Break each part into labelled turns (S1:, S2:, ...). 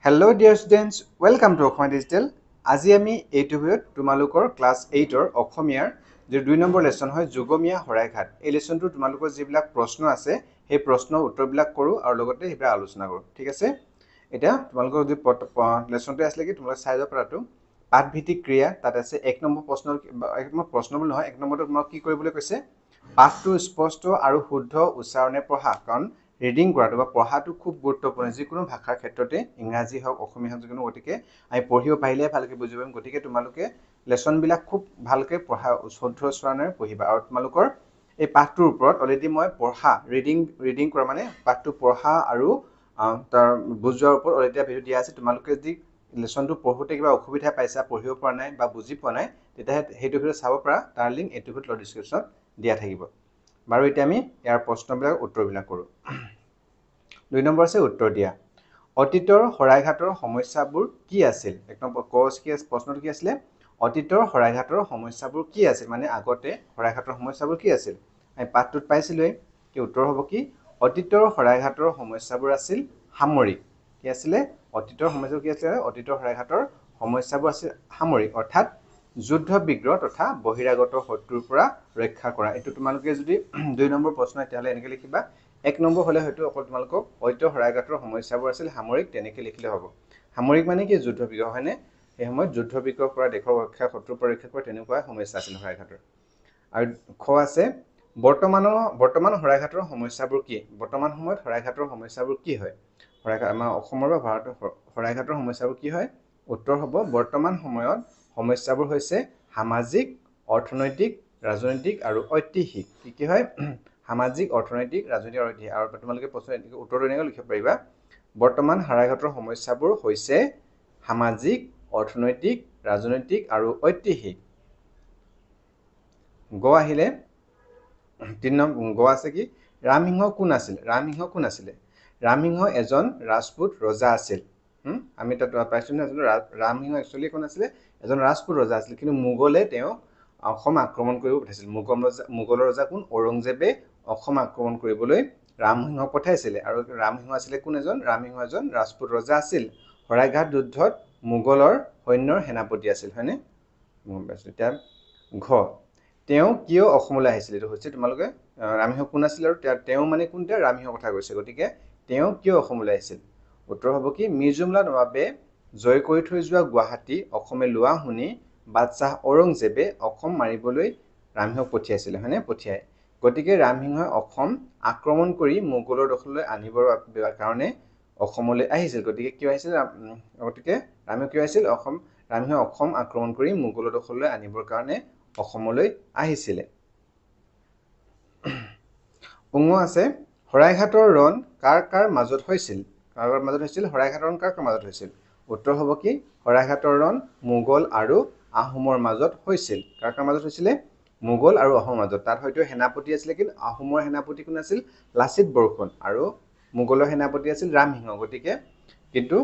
S1: Hello dear students, welcome to Okhama Digital. আজি আমি এইটো ভিডিঅ'ত তোমালোকৰ ক্লাছ 8ৰ অসমীয়াৰ যে 2 নম্বৰ লেসন হয় যুগমীয়া হৰাইঘাট এই লেসনটো তোমালোকৰ যিবিলাক প্ৰশ্ন আছে সেই প্ৰশ্নৰ উত্তৰবিলাক কৰো আৰু লগতে হেবা আলোচনা কৰো ঠিক আছে এটা তোমালোকৰ যে লেসনটো আসলে কি তোমালোক চাই যাব পৰাটো পাঠভিত্তিক ক্ৰিয়া তাত আছে 1 নম্বৰ প্ৰশ্ন বুলি নহয় 1 নম্বৰটো তোমাক কি কৰিবলৈ কৈছে পাঠটো স্পষ্ট আৰু শুদ্ধ উচ্চাৰণে পঢ়া কাৰণ ৰিডিং কৰাটো বা পঢ়াটো খুব গুৰুত্বপূৰ্ণ যিকোনো ভাষাৰ ক্ষেত্ৰতে ইংৰাজী হওক অসমীয়া হওক যিকোনো গতিকে আমি পঢ়িব পাৰিলে ভালকৈ বুজি পাম গতিকে তোমালোকে লেসন বিলাক খুব ভালকৈ পঢ়া শুদ্ধ উচ্চাৰণেৰে পঢ়িবা আৰু তোমালোকৰ এই পাঠটোৰ ওপৰত অলৰেডি মই পঢ়া ৰিডিং কৰা মানে পাঠটো পঢ়া আৰু তাৰ বুজোৱাৰ ওপৰত অলৰেডি ভিডিও দিয়া আছে তোমালোকে যদি লেসনটো পঢ়োতে কিবা অসুবিধা পাইছা পঢ়িব পৰা নাই বা বুজি পোৱা নাই তেতিয়া হেতু ভিডিও চাব পৰা তাৰ লিংক এটো ভিডিওৰ ডেসক্ৰিপচনত দিয়া থাকিব বাৰু এতিয়া আমি ইয়াৰ প্ৰশ্নবিলাক উত্তৰবিলাক কৰো 2 নম্বৰ আছে উত্তৰ দিয়া অতীতৰ হৰাইঘাটৰ সমস্যাবোৰ কি আছিল এক নম্বৰ কোৰ্স কি প্ৰশ্নটো কি আছিল অতীতৰ হৰাইঘাটৰ সমস্যাবোৰ কি আছিল মানে আগতে হৰাইঘাটৰ সমস্যাবোৰ কি আছিল আমি পাঠটোত পাইছিলই কি উত্তৰ হ'ব কি অতীতৰ হৰাইঘাটৰ সমস্যাবোৰ আছিল সামৰিক কি আছিল অতীতৰ সমস্যাবোৰ কি আছিল অতীতৰ হৰাইঘাটৰ সমস্যাবোৰ আছিল সামৰিক অৰ্থাৎ যুদ্ধ বিগ্ৰহ তথা বহিৰাগত শত্ৰুৰ পৰা ৰক্ষা কৰা এটো তোমালোকে যদি 2 নম্বৰ প্ৰশ্ন এতিয়ালে এনেকৈ লিখিবা 1 নম্বৰ হলে হয়তো অকল তোমালোকক অতীতৰ হৰাইঘাটৰ সমস্যাবোৰ আছিল সামৰিক তেনেকৈ লিখিলে হ'ব সামৰিক মানে কি যুদ্ধ বিগ্ৰহ হয়নে এই সময়ত যুদ্ধ বিগ্ৰহ পৰা দেশৰ ৰক্ষা শত্ৰুৰ পৰা ৰক্ষা কৰা তেনেকুৱা সমস্যা আছিল হৰাইঘাটৰ আৰু খ আছে বৰ্তমান হৰাইঘাটৰ সমস্যাবোৰ কি বৰ্তমান সময়ত হৰাইঘাটৰ সমস্যাবোৰ কি হয় হৰাইঘাট আমাৰ অসমৰ বা ভাৰতৰ হৰাইঘাটৰ সমস্যাবোৰ কি হয় উত্তৰ হ'ব বৰ্তমান সময়ত সমস্যাবোৰ হৈছে সামাজিক অৰ্থনৈতিক ৰাজনৈতিক আৰু ঐতিহাসিক কি হয় সামাজিক অৰ্থনৈতিক ৰাজনৈতিক আৰু ঐতিহাসিক আৰু তোমালোকে প্ৰশ্ন উত্তৰটো এনেকৈ লিখিব পাৰিবা বৰ্তমান হৰাইঘাটৰ সমস্যাবোৰ হৈছে সামাজিক অৰ্থনৈতিক ৰাজনৈতিক আৰু ঐতিহাসিক গ আহিলে 3 নম্বৰ গ আছে কি ৰামসিংহ কোন আছিল ৰামসিংহ এজন ৰাজপুত ৰজা আছিল আমি তাত পাইছো না ৰামসিংহ একচুয়ালি কোন আছিল এজন ৰাজপুত ৰজা আছিল কিন্তু মুগলে তেওঁ অসম আক্ৰমণ কৰিব পঠাইছিল মুগলৰ ৰজা কোন ঔৰংজেবে অসম আক্ৰমণ কৰিবলৈ ৰামসিংহ পঠাইছিল আৰু ৰামসিংহ আছিল কোন ৰামসিংহ এজন ৰাজপুত ৰজা আছিল হৰাইঘাট যুদ্ধত মুগলৰ সৈন্যৰ সেনাপতি আছিল হয়নে এতিয়া ঘ তেওঁ কিয় অসমলৈ আহিছিল এটো হৈছে তোমালোকে ৰামসিংহ কোন আছিল আৰু তেওঁ মানে কোনটা ৰামসিংহ কথা কৈছে গতিকে তেওঁ কিয় অসমলৈ আহিছিল উত্তৰ হ'ব কি মিৰ্জুমলা নৱাবে জয় কৰি থৈ যোৱা গুৱাহাটী অসমে লোৱা শুনি বাদশাহ ঔৰংজেবে অসম মাৰিবলৈ ৰামসিংহক পঠিয়াইছিল হয়নে পঠিয়াই গতিকে ৰামসিংহই অসম আক্ৰমণ কৰি মুগলৰ দখললৈ আনিবৰ কাৰণে অসমলৈ আহিছিল গতিকে কিয় আহিছিল গতিকে ৰামসিংহ কিয় আহিছিল ৰামসিংহ অসম আক্ৰমণ কৰি মুগলৰ দখললৈ আনিবৰ কাৰণে অসমলৈ আহিছিল উঙ আছে হৰাইঘাটৰ ৰণ কাৰ মাজত হৈছিল হৰাইঘাটৰ ৰণ কাৰ মাজত হৈছিল উত্তৰ হ'ব কি হৰাইঘাটৰ ৰণ মুগল আৰু আহোমৰ মাজত হৈছিল কাৰ মাজত হৈছিল মুগল আৰু আহোমৰ মাজত তাত হয়তো সেনাপতি আছিল কিন্তু আহোমৰ সেনাপতি কোন আছিল লাচিত বৰফুকন আৰু মুগলৰ সেনাপতি আছিল ৰামসিংহ গতিকে কিন্তু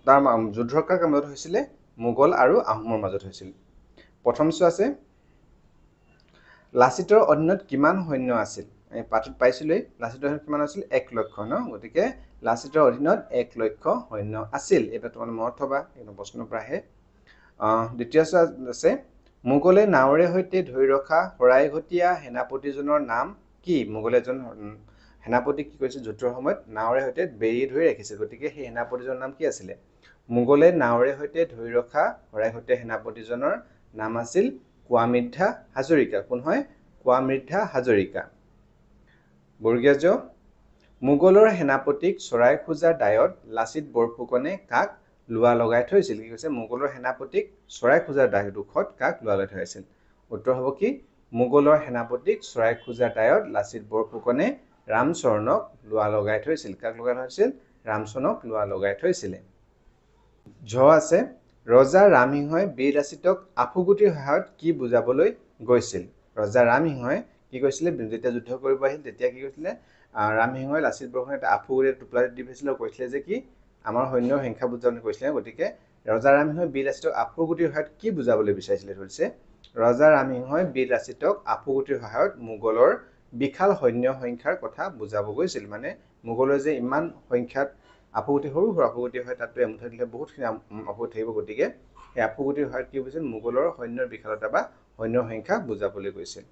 S1: তাৰ যুদ্ধৰ কাৰ মাজত হৈছিল মুগল আৰু আহোমৰ মাজত হৈছিল প্ৰথমটো আছে লাচিতৰ অধীনত কিমান সৈন্য আছিল আমি পাঠত পাইছিলই লাচিতৰ অধীনত কিমান আছিল 1 লক্ষ ন গতিকে লাচিতৰ অধীনত 1 লক্ষ সৈন্য আছিল এটা তোমালোকে মনত থবা এই প্ৰশ্নৰ পৰা আহে দ্বিতীয়টো আছে মুগলে নাওৰে হৈতে ধৰি ৰখা হৰাইঘটীয়া সেনাপতিজনৰ নাম কি মুগলে এজন সেনাপতি কি কৈছিল যুদ্ধৰ সময়ত নাওৰে হৈতে বেৰি ধৰি ৰাখিছিল গতিকে সেই সেনাপতিজনৰ নাম কি আছিল মুগলে নাওৰে হৈতে ধৰি ৰখা হৰাইঘটীয়া সেনাপতিজনৰ নাম আছিল কোৱামিদ্ধা হাজৰিকা কোন হয় কোৱামিদ্ধা হাজৰিকা বৰ্গীয়জ মুগলৰ সেনাপতিক চৰাই খোজা দায়ত লাচিত বৰফুকনে কাক লুৱা লগাই থৈছিল কি কৈছে মুগলৰ সেনাপতিক চৰাই খোজা দায়ত কাক লুৱা লগাই থৈছিল উত্তৰ হ'ব কি মুগলৰ সেনাপতিক চৰাই খোজা দায়ত লাচিত বৰফুকনে ৰামচৰণক লুৱা লগাই থৈছিল কাক লগাই থৈছিল ৰামচৰণক লুৱা লগাই থৈছিল ঝ আছে ৰজা ৰামসিংহই বীৰ লাচিতক আফুগুটিৰ সহায়ত কি বুজাবলৈ গৈছিল ৰজা ৰামসিংহই কি কৈছিল যেতিয়া যুদ্ধ কৰিব আহিল তেতিয়া কি কৈছিল ৰামসিংহই লাচিত বৰফুকনে এটা আফুগুটিৰ টুপলা দি দিছিল আৰু কৈছিল যে কি আমাৰ সৈন্যৰ সংখ্যা বুজাবলৈ কৈছিল গতিকে ৰজা ৰামসিংহই বীৰ লাচিতক আফুগুটিৰ সহায়ত কি বুজাবলৈ বিচাৰিছিল হৈছে ৰজা ৰামসিংহই বীৰ লাচিতক আফুগুটিৰ সহায়ত মুগলৰ বিশাল সৈন্য সংখ্যাৰ কথা বুজাব গৈছিল মানে মুগলৰ যে ইমান সংখ্যাত আফুগুটি সৰু সৰু আফুগুটি হয়, তাততো এমুঠা দিলে বহুতখিনি আফুগুটি থাকিব, গতিকে এই আফুগুটিৰ সহায়ত কি বুজিছিল মোগলৰ সৈন্যৰ বিশালতা বা সৈন্যৰ সংখ্যা বুজাবলৈ গৈছিল।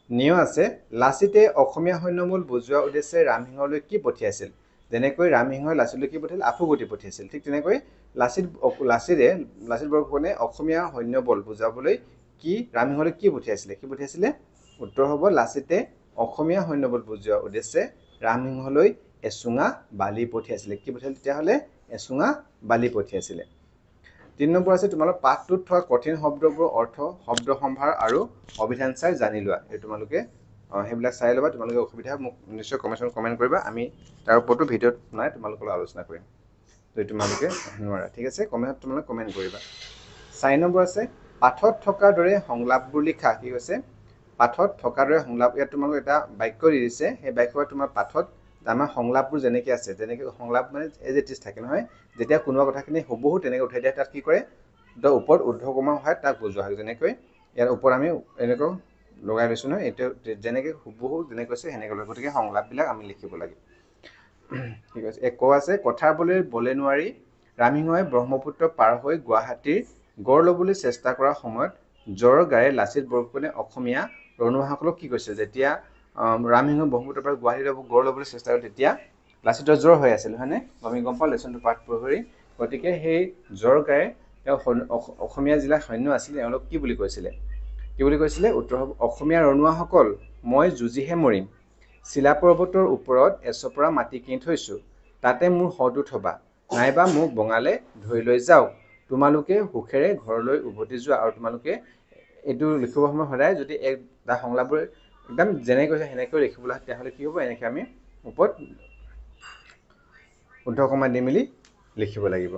S1: নিয় আছে লাচিতে অসমীয়া সৈন্যমূল বুজোৱা উদ্দেশ্যে ৰামসিংহলৈ কি পঠিয়াইছিল? যেনেকৈ ৰামসিংহই লাচিতলৈ কি পঠিয়াইছিল? আফুগুটি পঠিয়াইছিল। ঠিক তেনেকৈ লাচিত বৰফুকনে অসমীয়া সৈন্যবল বুজাবলৈ ৰামসিংহলৈ কি পঠিয়াইছিলে? কি পঠিয়াইছিলে? উত্তৰ হ'ব লাচিতে অসমীয়া সৈন্যবল বুজোৱা উদ্দেশ্যে ৰামসিংহলৈ এচুঙা বালি পঠিয়াইছিলে। কি পঠিয়াইছিলে তেতিয়াহ'লে? এচুঙা বালি পঠিয়াইছিলে। 3 নম্বৰ আছে তোমালোক পাঠটোত থকা কঠিন শব্দবোৰৰ অৰ্থ, শব্দ সম্ভাৰ আৰু অভিধান চাই জানি লোৱা। এই তোমালোকে সেইবিলাক চাই ল'বা। তোমালোকে অসুবিধা মোক নিশ্চয় কমেণ্ট কৰিবা। আমি তাৰ ওপৰতো ভিডিঅ'ত নাই তোমালোকৰ আলোচনা কৰিম যদি তোমালোকে নোৱাৰা। ঠিক আছে, তোমালোকে কমেণ্ট কৰিবা। 4 নম্বৰ আছে পাঠত থকাৰ দৰে সংলাপবোৰ লিখা। কি কৈছে? পাঠত থকাৰ দৰে সংলাপ। ইয়াত তোমালোকে এটা বাক্য দি দিছে। সেই বাক্যত তোমাৰ পাঠত আমাৰ সংলাপবোৰ যেনেকৈ আছে, যেনেকৈ সংলাপ মানে এজ ইট ইজ থাকে নহয়, যেতিয়া কোনোবা কথাখিনি হুবহু তেনেকৈ উঠাই দিয়া তাত কি কৰে ওপৰত ঊৰ্ধ্বকমাৰ সহায়ত তাক বুজোৱা হয়। যেনেকৈ ইয়াৰ ওপৰত আমি এনেকৈ লগাই লৈছোঁ নহয়, এইটো যেনেকৈ হুবহু যেনেকৈ কৈছে সেনেকৈ লয়। গতিকে সংলাপবিলাক আমি লিখিব লাগে। ঠিক আছে, ক আছে কথাৰ বলে নোৱাৰি ৰামসিংহই ব্ৰহ্মপুত্ৰ পাৰ হৈ গুৱাহাটীৰ গড় ল'বলৈ চেষ্টা কৰাৰ সময়ত জ্বৰ গাৰে লাচিত বৰফুকনে অসমীয়া ৰনোৱাসকলক কি কৈছিল? যেতিয়া ৰামসিংহ ব্ৰহ্মপুত্ৰৰ পৰা গুৱাহাটীৰ গড় ল'বলৈ চেষ্টা কৰে তেতিয়া লাচিতৰ জ্বৰ হৈ আছিল, হয়নে? আমি গম পাওঁ লেচনটো পাঠ পঢ়ি। গতিকে সেই জ্বৰ গাৰে তেওঁ অসমীয়া জিলাৰ সৈন্য আছিল, তেওঁলোক কি বুলি কৈছিলে? কি বুলি কৈছিলে? উত্তৰ হ'ব অসমীয়া ৰনোৱাসকল, মই যুঁজিহে মৰিম। চিলা পৰ্বতৰ ওপৰত এচপৰা মাটি কিনি থৈছোঁ, তাতে মোৰ শটো থবা, নাইবা মোক বঙালে ধৰি লৈ যাওক, তোমালোকে সুখেৰে ঘৰলৈ উভতি যোৱা। আৰু তোমালোকে এইটো লিখিব সময় সদায় যদি তাৰ সংলাপবোৰ একদম যেনেকৈ কৈছে সেনেকৈ লিখিবলৈ হয়, তেতিয়াহ'লে কি হ'ব? এনেকৈ আমি ওপৰত ঊৰ্ধ্বকমা দি মেলি লিখিব লাগিব।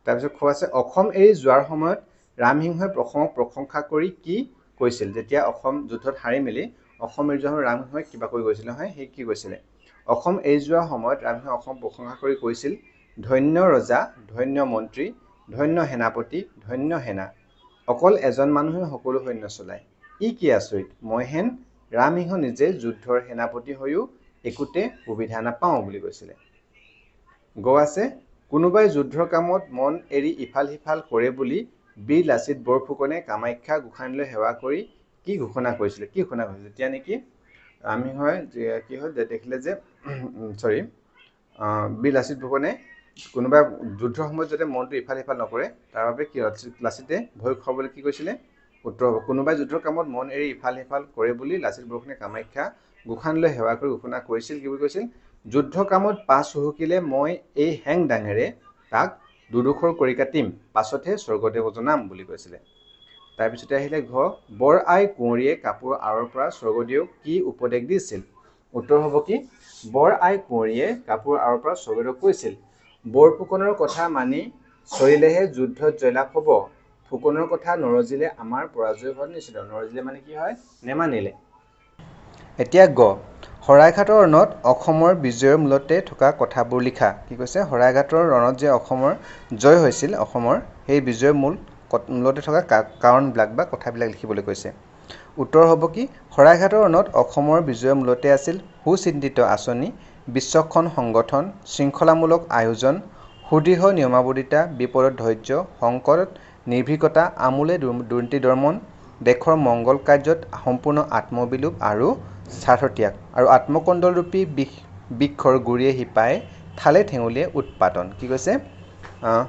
S1: তাৰপিছত খ আছে অসম এৰি যোৱাৰ সময়ত ৰামসিংহই অসমক প্ৰশংসা কৰি কি কৈছিল? যেতিয়া অসম যুদ্ধত হাৰি মেলি অসম এৰি যোৱাৰ সময়ত ৰামসিংহই কিবা কৰি গৈছিলে নহয়, সেই কি কৈছিলে? অসম এৰি যোৱাৰ সময়ত ৰামসিংহই অসম প্ৰশংসা কৰি কৈছিল ধন্য ৰজা, ধন্য মন্ত্ৰী, ধন্য সেনাপতি, ধন্য সেনা, অকল এজন মানুহে সকলো সৈন্য চলায়। ই কি আচৰিত, মই হেন ৰামসিংহ নিজে যুদ্ধৰ সেনাপতি হৈও একোতে সুবিধা নাপাওঁ বুলি কৈছিলে। গ আছে কোনোবাই যুদ্ধৰ কামত মন এৰি ইফাল সিফাল কৰে বুলি বীৰ লাচিত বৰফুকনে কামাখ্যা গোসানীলৈ সেৱা কৰি কি ঘোষণা কৰিছিলে? কি ঘোষণা কৰিছিলে? যেতিয়া নেকি ৰামসিংহই কি হ'ল দেখিলে যে বীৰ লাচিত বৰফুকনে কোনোবা যুদ্ধৰ সময়ত যাতে মনটো ইফাল সিফাল নকৰে তাৰ বাবে কি লাচিতে ভয় খুৱাবলৈ কি কৈছিলে? উত্তৰ হ'ব কোনোবাই যুদ্ধৰ কামত মন এৰি ইফাল সিফাল কৰে বুলি লাচিত বৰফুকনে কামাখ্যা গোসানীলৈ সেৱা কৰি ঘোষণা কৰিছিল। কি বুলি কৈছিল? যুদ্ধ কামত পাছ হুহুকিলে মই এই হেং ডাঙেৰে তাক দুডোখৰ কৰি কাটিম, পাছতহে স্বৰ্গদেৱ জনাম বুলি কৈছিলে। তাৰপিছতে আহিলে ঘ বৰ আই কুঁৱৰীয়ে কাপোৰ আঁৰৰ পৰা স্বৰ্গদেউক কি উপদেশ দিছিল? উত্তৰ হ'ব কি? বৰ আই কুঁৱৰীয়ে কাপোৰ আঁৰৰ পৰা স্বৰ্গদেউক কৈছিল বৰফুকনৰ কথা মানি চলিলেহে যুদ্ধত জয়লাভ হ'ব, ফুকনৰ কথা নৰজিলে আমাৰ পৰাজয় হোৱাটো নিশ্চিত। নৰজিলে মানে কি হয়? নেমানিলে। এতিয়া গ শৰাইঘাটৰ ৰণত অসমৰ বিজয়ৰ মূলতে থকা কথাবোৰ লিখা। কি কৈছে? শৰাইঘাটৰ ৰণত যে অসমৰ জয় হৈছিল, অসমৰ সেই বিজয়ৰ মূলতে থকা কাৰণবিলাক বা কথাবিলাক লিখিবলৈ কৈছে। উত্তৰ হ'ব কি? শৰাইঘাটৰ ৰণত অসমৰ বিজয়ৰ মূলতে আছিল সুচিন্তিত আঁচনি, বিচক্ষণ সংগঠন, শৃংখলামূলক আয়োজন, সুদৃঢ় নিয়মাৱলীতা, বিপদত ধৈৰ্য, সংকটত নিৰ্ভীকতা, আমোলে দুৰ্নীতি দমন, দেশৰ মংগল কাৰ্যত সম্পূৰ্ণ আত্মবিলোপ আৰু স্বাৰ্থত্যাগ, আৰু আত্মকণ্ডলৰূপী বৃক্ষৰ গুৰিয়ে শিপাই ঠালে ঠেঙুলিয়ে উৎপাদন। কি কৈছে?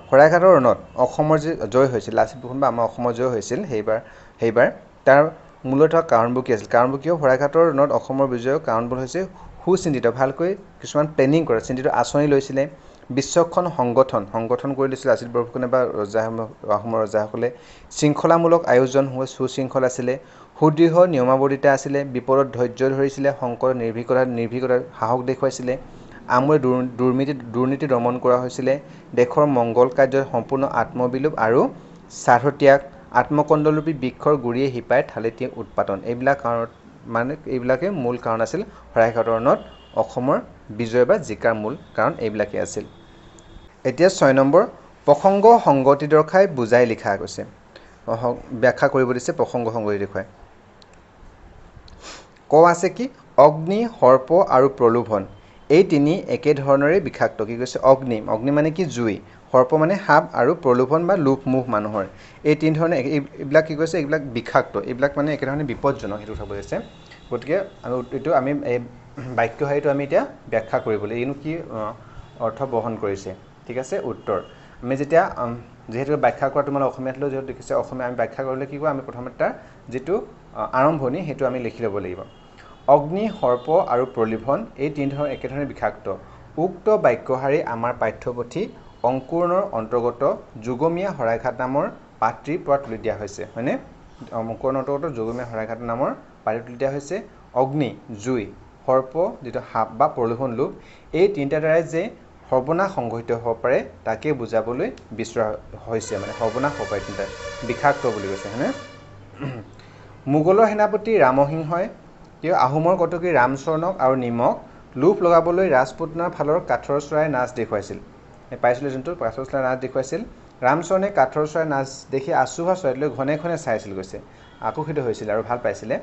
S1: শৰাইঘাটৰ ৰণত অসমৰ যে জয় হৈছিল, লাচিত বৰফুকন বা আমাৰ অসমৰ জয় হৈছিল সেইবাৰ তাৰ মূলত থকা কাৰণবোৰ কি আছিল? কাৰণবোৰ কি? শৰাইঘাটৰ ৰণত অসমৰ বিজয়ৰ কাৰণবোৰ হৈছে সুচিন্তিত, ভালকৈ কিছুমান প্লেনিং কৰে, চিন্তিত আঁচনি লৈছিলে, বিচক্ষণ সংগঠন কৰি লৈছিলে লাচিত বৰফুকনে বা অসমৰ ৰজাসকলে, শৃংখলামূলক আয়োজন সুশৃংখল আছিলে, সুদৃঢ় নিয়মাৱলীতা আছিলে, বিপদত ধৈৰ্য ধৰিছিলে, সংকটত নিৰ্ভীকতাৰ সাহস দেখুৱাইছিলে, আমূলে দুৰ্নীতি দমন কৰা হৈছিলে, দেশৰ মংগল কাৰ্যত সম্পূৰ্ণ আত্মবিলোপ আৰু স্বাৰ্থত্যাগ, আত্মকণ্ডলৰূপী বৃক্ষৰ গুৰিয়ে শিপাই ঠালে উৎপাদন। এইবিলাকে মূল কাৰণ আছিল শৰাইঘাটৰ ৰণত অসমৰ বিজয় বা জিকাৰ মূল কাৰণ এইবিলাকেই আছিল। এতিয়া 6 নম্বৰ প্ৰসংগ সংগতি দৰ্শাই বুজাই লিখা গৈছে। ব্যাখ্যা কৰিব দিছে প্ৰসংগ সংগতি দেখুৱাই। ক আছে কি? অগ্নি সৰ্প আৰু প্ৰলোভন এই তিনি একে ধৰণৰে বিষাক্ত কি কৈছে অগ্নি অগ্নি মানে কি জুই সৰ্প মানে সাপ আৰু প্ৰলোভন বা লোভ মোহ মানুহৰ এই তিন ধৰণে এইবিলাক কি কৈছে এইবিলাক বিষাক্ত এইবিলাক মানে একে ধৰণে বিপদজনক সেইটো কথা বুজাইছে গতিকে এইটো আমি এই বাক্যশাৰীটো আমি এতিয়া ব্যাখ্যা কৰিবলৈ এইনো কি অৰ্থ বহন কৰিছে ঠিক আছে উত্তৰ আমি যেতিয়া যেহেতু ব্যাখ্যা কৰা তোমালোক অসমীয়াত লৈ যেহেতু দেখিছে অসমীয়া আমি ব্যাখ্যা কৰিলে কি কওঁ আমি প্ৰথমতে তাৰ যিটো আৰম্ভণি সেইটো আমি লিখি ল'ব লাগিব অগ্নি সৰ্প আৰু প্ৰলোভন এই তিনি ধৰণৰ একেধৰণে বিষাক্ত উক্ত বাক্যশাৰী আমাৰ পাঠ্যপুথি অংকুৰণৰ অন্তৰ্গত যুগমীয়া শৰাইঘাট নামৰ পাত্ৰীৰ পৰা তুলি দিয়া হৈছে হয়নে অংকুৰণৰ অন্তৰ্গত যুগমীয়া শৰাইঘাট নামৰ পাত্ৰীৰ তুলি দিয়া হৈছে অগ্নি জুই সৰ্প যিটো সাপ বা প্ৰলোভন লোভ এই তিনিটাৰ দ্বাৰাই যে সৰ্বনাশ সংঘটিত হ'ব পাৰে তাকে বুজাবলৈ বিচৰা হৈছে মানে সৰ্বনাশ হ'ব পাৰে তিনিটা বিষাক্ত বুলি কৈছে হয়নে মোগলৰ সেনাপতি ৰামসিংহই তেওঁ আহোমৰ কটকী ৰামচৰণক আৰু নিমক লোভ লগাবলৈ ৰাজপুতনাৰ ফালৰ কাঠৰ চৰাই নাচ দেখুৱাইছিল পাইছিলোঁ যোনটো কাঠৰ চৰাই নাচ দেখুৱাইছিল ৰামচৰণে কাঠৰ চৰাই নাচ দেখি আচুভা চৰাইলৈ ঘনে ঘনে চাইছিল গৈছে আকৰ্ষিত হৈছিল আৰু ভাল পাইছিলে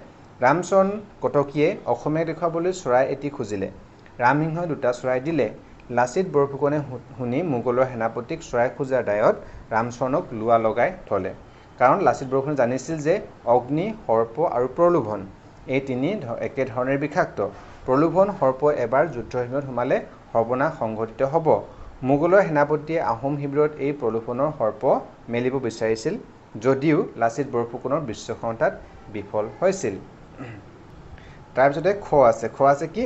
S1: ৰামচৰণ কটকীয়ে অসমীয়াক দেখুৱাবলৈ চৰাই এটি খুজিলে ৰামসিংহই দুটা চৰাই দিলে লাচিত বৰফুকনে শুনি মোগলৰ সেনাপতিক চৰাই খোজাৰ দায়ত ৰামচৰণক লোৱা লগাই থলে কাৰণ লাচিত বৰফুকনে জানিছিল যে অগ্নি সৰ্প আৰু প্ৰলোভন এই তিনি একে ধৰণৰ বিষাক্ত প্ৰলোভন সৰ্প এবাৰ যুদ্ধভূমিত সোমালে সৰ্বনাশ সংঘটিত হ'ব মোগলৰ সেনাপতিয়ে আহোম শিবিৰত এই প্ৰলোভনৰ সৰ্প মেলিব বিচাৰিছিল যদিও লাচিত বৰফুকনৰ বিশ্বক্ষমতাত বিফল হৈছিল তাৰপিছতে খ আছে কি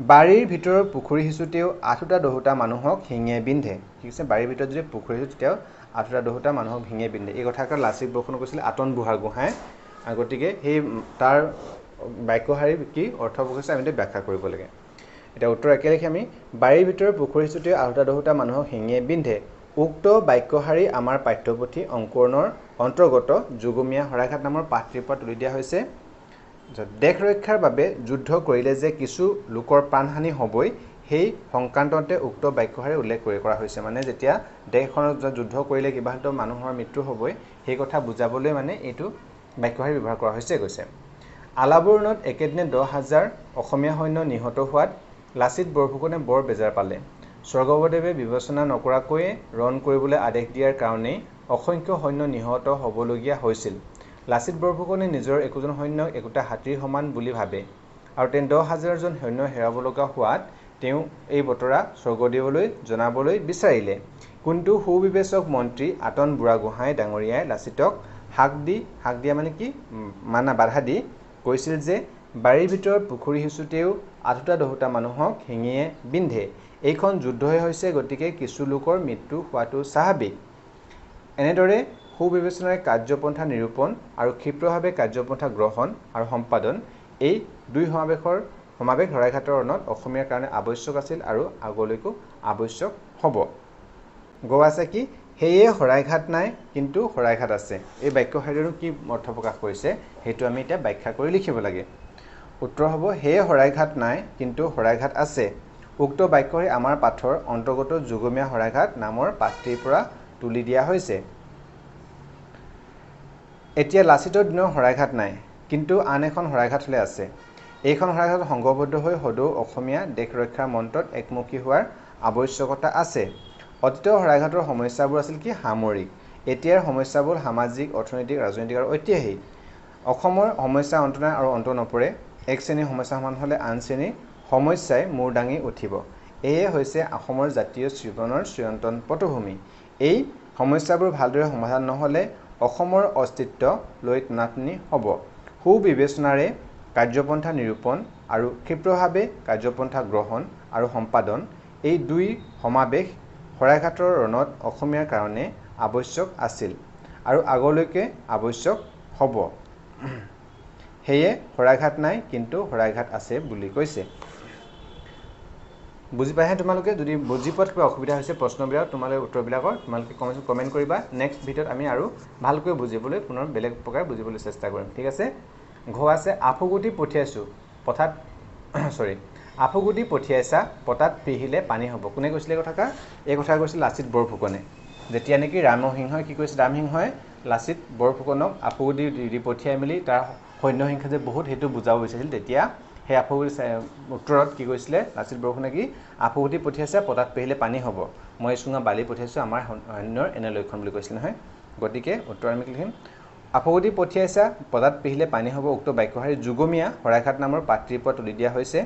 S1: বাৰীৰ ভিতৰৰ পুখুৰী সিঁচোতেও আঠোটা দহোটা মানুহক শিঙে বিন্ধে ঠিক আছে বাৰীৰ ভিতৰত যদি পুখুৰী সিঁচো তেতিয়াও আঠোটা দহোটা মানুহক শিঙে বিন্ধে এই কথাষাৰ লাচিত বৰফুকনে কৈছিল আতন বুঢ়াগোহাঁই গতিকে সেই তাৰ বাক্যশাৰী কি অৰ্থ কৈছে আমি ব্যাখ্যা কৰিব লাগে এতিয়া উত্তৰ একে লিখি আমি বাৰীৰ ভিতৰৰ পুখুৰী সিঁচোতেও আঠোটা দহোটা মানুহক শিঙে বিন্ধে উক্ত বাক্যশাৰী আমাৰ পাঠ্যপুথি অংকুৰণৰ অন্তৰ্গত যুগমীয়া শৰাইঘাট নামৰ পাঠটিৰ পৰা তুলি দিয়া হৈছে দেশ ৰক্ষাৰ বাবে যুদ্ধ কৰিলে যে কিছু লোকৰ প্ৰাণহানি হ'বই সেই সংক্ৰান্ততে উক্ত বাক্যশাৰী উল্লেখ কৰা হৈছে মানে যেতিয়া দেশখনত যুদ্ধ কৰিলে কিবা এটা মানুহৰ মৃত্যু হ'বই সেই কথা বুজাবলৈ মানে এইটো বাক্যশাৰী ব্যৱহাৰ কৰা হৈছে কৈছে আলাবৰণত একেদিনে 10,000 অসমীয়া সৈন্য নিহত হোৱাত লাচিত বৰফুকনে বৰ বেজাৰ পালে স্বৰ্গদেৱে বিবেচনা নকৰাকৈয়ে ৰণ কৰিবলৈ আদেশ দিয়াৰ কাৰণেই অসংখ্য সৈন্য নিহত হ'বলগীয়া হৈছিল লাচিত বৰফুকনে নিজৰ একোজন সৈন্যক একোটা হাতীৰ সমান বুলি ভাবে আৰু তেনে 10,000 জন সৈন্য হেৰাব লগা হোৱাত তেওঁ এই বতৰা স্বৰ্গদেৱলৈ জনাবলৈ বিচাৰিলে কিন্তু সুবিবেচক মন্ত্ৰী আতন বুঢ়াগোহাঁই ডাঙৰীয়াই লাচিতক হাক দিয়া মানে কি বাধা দি কৈছিল যে বাৰীৰ ভিতৰত পুখুৰী সিঁচোতেও আঠোটা দহোটা মানুহক শিঙিয়ে বিন্ধে এইখন যুদ্ধই হৈছে গতিকে কিছু লোকৰ মৃত্যু হোৱাটো স্বাভাৱিক এনেদৰে সুবিবেচনাৰে কাৰ্যপন্থা নিৰূপণ আৰু ক্ষিপ্ৰভাৱে কাৰ্যপন্থা গ্ৰহণ আৰু সম্পাদন এই দুই সমাৱেশ শৰাইঘাটৰ ৰণত অসমীয়াৰ কাৰণে আৱশ্যক আছিল আৰু আগলৈকো আৱশ্যক হ'ব আছে কি সেয়ে শৰাইঘাট নাই কিন্তু শৰাইঘাট আছে এই বাক্যশাৰীৰো কি অৰ্থ প্ৰকাশ কৰিছে সেইটো আমি এতিয়া ব্যাখ্যা কৰি লিখিব লাগে উত্তৰ হ'ব সেয়ে শৰাইঘাট নাই কিন্তু শৰাইঘাট আছে উক্ত বাক্যশাৰী আমাৰ পাঠৰ অন্তৰ্গত যুগমীয়া শৰাইঘাট নামৰ পাঠটিৰ পৰা তুলি দিয়া হৈছে এতিয়া লাচিতৰ দিনৰ শৰাইঘাট নাই কিন্তু আন এখন শৰাইঘাটলৈ আছে এইখন শৰাইঘাটত সংঘবদ্ধ হৈ সদৌ অসমীয়া দেশ ৰক্ষাৰ মন্ত্ৰত একমুখী হোৱাৰ আৱশ্যকতা আছে অতীতৰ শৰাইঘাটৰ সমস্যাবোৰ আছিল কি সামৰিক এতিয়াৰ সমস্যাবোৰ সামাজিক অৰ্থনৈতিক ৰাজনৈতিক আৰু ঐতিহাসিক অসমৰ সমস্যা অন্ত নাই আৰু অন্ত নপৰে এক শ্ৰেণীৰ সমস্যা সমাধান হ'লে আন শ্ৰেণীৰ সমস্যাই মূৰ দাঙি উঠিব এয়ে হৈছে অসমৰ জাতীয় জীৱনৰ চিৰন্তন পটভূমি এই সমস্যাবোৰ ভালদৰে সমাধান নহ'লে অসমৰ অস্তিত্ব লৈ টনাটনি হ'ব সুবিবেচনাৰে কাৰ্যপন্থা নিৰূপণ আৰু ক্ষিপ্ৰভাৱে কাৰ্যপন্থা গ্ৰহণ আৰু সম্পাদন এই দুই সমাৱেশ শৰাইঘাটৰ ৰণত অসমীয়াৰ কাৰণে আৱশ্যক আছিল আৰু আগলৈকে আৱশ্যক হ'ব সেয়ে শৰাইঘাট নাই কিন্তু শৰাইঘাট আছে বুলি কৈছে বুজি পাইহে তোমালোকে যদি বুজি পোৱাত কিবা অসুবিধা হৈছে প্ৰশ্নবিলাক তোমালোকে উত্তৰবিলাকৰ তোমালোকে কমেণ্ট কৰিবা নেক্সট ভিডিঅ'ত আমি আৰু ভালকৈ বুজিবলৈ পুনৰ বেলেগ প্ৰকাৰে বুজিবলৈ চেষ্টা কৰিম ঠিক আছে আছে আফুগুটি পঠিয়াইছোঁ পথাত আফুগুটি পঠিয়াইছা পতাত পিহিলে পানী হ'ব কোনে কৈছিলে এই কথা কৈছিল লাচিত বৰফুকনে যেতিয়া নেকি ৰামসিংহই কি কৈছিল ৰামসিংহই লাচিত বৰফুকনক আফুগুটি দি পঠিয়াই মেলি তাৰ সৈন্য সংখ্যা যে বহুত সেইটো বুজাব বিচাৰিছিল তেতিয়া সেই আফুগুটি উত্তৰত কি কৈছিলে লাচিত বৰফুকনে কি আফুগুটি পঠিয়াইছে পতাত পিহিলে পানী হ'ব মই এচুঙা বালি পঠিয়াইছোঁ আমাৰ সৈন্যৰ এনে লক্ষণ বুলি কৈছিলে নহয় গতিকে উত্তৰ আমি লিখিম আফুগুটি পঠিয়াইছা পতাত পিহিলে পানী হ'ব উক্ত বাক্যশাৰী যুগমীয়া শৰাইঘাট নামৰ পাত্ৰীৰ পৰা তুলি দিয়া হৈছে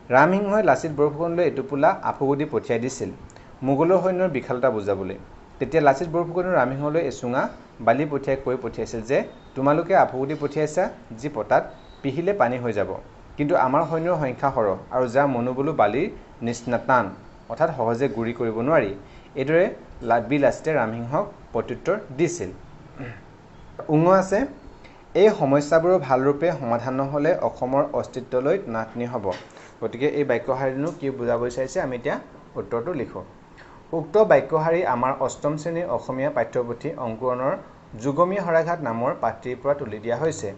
S1: ৰামসিংহই লাচিত বৰফুকনলৈ এটোপোলা আফুগুটি পঠিয়াই দিছিল মোগলৰ সৈন্যৰ বিশালতা বুজাবলৈ তেতিয়া লাচিত বৰফুকনে ৰামসিংহলৈ এচুঙা বালি পঠিয়াই কৈ পঠিয়াইছিল যে তোমালোকে আফুগুটি পঠিয়াইছা যি পতাত পিহিলে পানী হৈ যাব কিন্তু আমাৰ সৈন্যৰ সংখ্যা সৰহ আৰু যাৰ মনোবলো বালিৰ নিচিনা টান অৰ্থাৎ সহজে গুৰি কৰিব নোৱাৰি এইদৰে লাচিতে ৰামসিংহক প্ৰত্যুত্তৰ দিছিল আছে এই সমস্যাবোৰৰ ভালৰূপে সমাধান নহ'লে অসমৰ অস্তিত্বলৈ নাটনি হ'ব গতিকে এই বাক্যশাৰীনো কি বুজাব বিচাৰিছে আমি এতিয়া উত্তৰটো লিখোঁ উক্ত বাক্যশাৰী আমাৰ অষ্টম শ্ৰেণীৰ অসমীয়া পাঠ্যপুথি অংকুৰণৰ যুগমীয়া শৰাইঘাট নামৰ পাত্ৰীৰ পৰা তুলি দিয়া হৈছে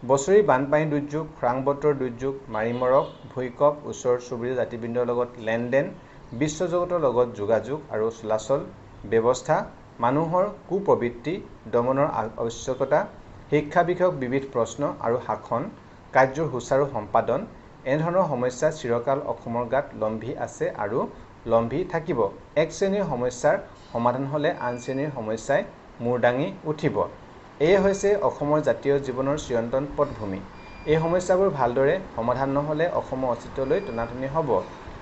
S1: বছৰি বানপানী দুৰ্যোগ খৰাং বতৰ দুৰ্যোগ মাৰিমৰক ভূঁইকঁপ ওচৰ চুবুৰীয়া জাতিবৃন্দৰ লগত লেনদেন বিশ্বজগতৰ লগত যোগাযোগ আৰু চলাচল ব্যৱস্থা মানুহৰ কুপ্ৰবৃত্তি দমনৰ আৱশ্যকতা শিক্ষা বিষয়ক বিবিধ প্ৰশ্ন আৰু শাসন কাৰ্যৰ সুচাৰু সম্পাদন এনেধৰণৰ সমস্যা চিৰকাল অসমৰ গাত লম্ভি আছে আৰু লম্ভি থাকিব এক শ্ৰেণীৰ সমস্যাৰ সমাধান হ'লে আন শ্ৰেণীৰ সমস্যাই মূৰ দাঙি উঠিব এই হৈছে অসমৰ জাতীয় জীৱনৰ চিৰন্তন পটভূমি এই সমস্যাবোৰ ভালদৰে সমাধান নহ'লে অসমৰ অস্তিত্বলৈ টনাটনি হ'ব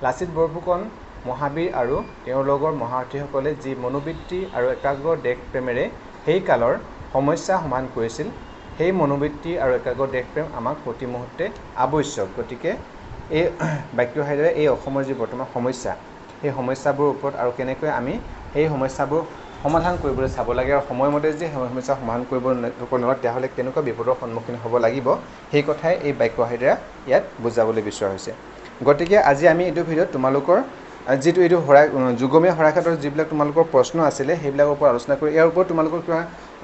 S1: লাচিত বৰফুকন মহাবীৰ আৰু তেওঁৰ লগৰ মহাৰথীসকলে যি মনোবৃত্তি আৰু একাগ্ৰ দেশপ্ৰেমেৰে সেই কালৰ সমস্যা সমাধান কৰিছিল সেই মনোবৃত্তি আৰু একাগ্ৰ দেশপ্ৰেম আমাক প্ৰতি মুহূৰ্তে আৱশ্যক গতিকে এই বাক্যশাৰীৰে এই অসমৰ যি বৰ্তমান সমস্যা সেই সমস্যাবোৰৰ ওপৰত আৰু কেনেকৈ আমি সেই সমস্যাবোৰ সমাধান কৰিবলৈ চাব লাগে আৰু সময়মতে যে সমস্যা সমাধান কৰিব নোৱাৰে তেতিয়াহ'লে কেনেকুৱা বিপদৰ সন্মুখীন হ'ব লাগিব সেই কথাই এই বাক্যশাৰীৰে ইয়াত বুজাবলৈ বিচৰা হৈছে গতিকে আজি আমি এইটো ভিডিঅ'ত তোমালোকৰ যিটো এইটো যুগমীয়া শৰাইঘাটৰ যিবিলাক তোমালোকৰ প্ৰশ্ন আছিলে সেইবিলাকৰ ওপৰত আলোচনা কৰি ইয়াৰ ওপৰত তোমালোকৰ কিবা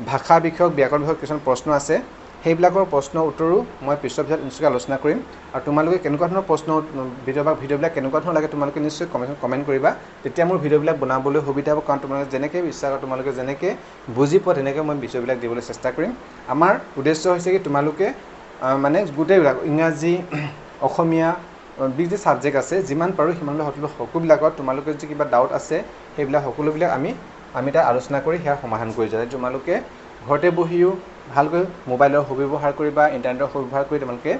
S1: ভাষা বিষয়ক ব্যাকৰণ বিষয়ক কিছুমান প্ৰশ্ন আছে সেইবিলাকৰ প্ৰশ্ন উত্তৰো মই পিছৰ ভিডিঅ'ত নিশ্চয়কৈ আলোচনা কৰিম আৰু তোমালোকে কেনেকুৱা ধৰণৰ প্ৰশ্ন ভিডিঅ'বিলাক কেনেকুৱা ধৰণৰ লাগে তোমালোকে নিশ্চয় কমেণ্ট কৰিবা তেতিয়া মোৰ ভিডিঅ'বিলাক বনাবলৈ সুবিধা হ'ব কাৰণ তোমালোকে যেনেকৈ ইচ্ছা কৰা তোমালোকে যেনেকৈ বুজি পোৱা তেনেকৈ মই ভিডিঅ'বিলাক দিবলৈ চেষ্টা কৰিম আমাৰ উদ্দেশ্য হৈছে কি তোমালোকে মানে গোটেইবিলাক ইংৰাজী অসমীয়া যি ছাবজেক্ট আছে যিমান পাৰোঁ সিমানলৈ সকলোবিলাকত তোমালোকৰ যি কিবা ডাউট আছে সেইবিলাক সকলোবিলাক আমি তাত আলোচনা কৰি সেয়া সমাধান কৰি যাতে তোমালোকে ঘৰতে বহিও ভালকৈ মোবাইলৰ সুব্যৱহাৰ কৰি বা ইণ্টাৰনেটৰ সুব্যৱহাৰ কৰি তোমালোকে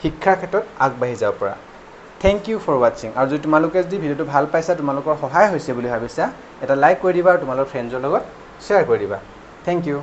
S1: শিক্ষাৰ ক্ষেত্ৰত আগবাঢ়ি যাব পৰা থেংক ইউ ফৰ ৱাচিং আৰু যদি তোমালোকে যদি ভিডিঅ'টো ভাল পাইছা তোমালোকৰ সহায় হৈছে বুলি ভাবিছা এটা লাইক কৰি দিবা আৰু তোমালোকৰ ফ্ৰেণ্ডছৰ লগত শ্বেয়াৰ কৰি দিবা থেংক ইউ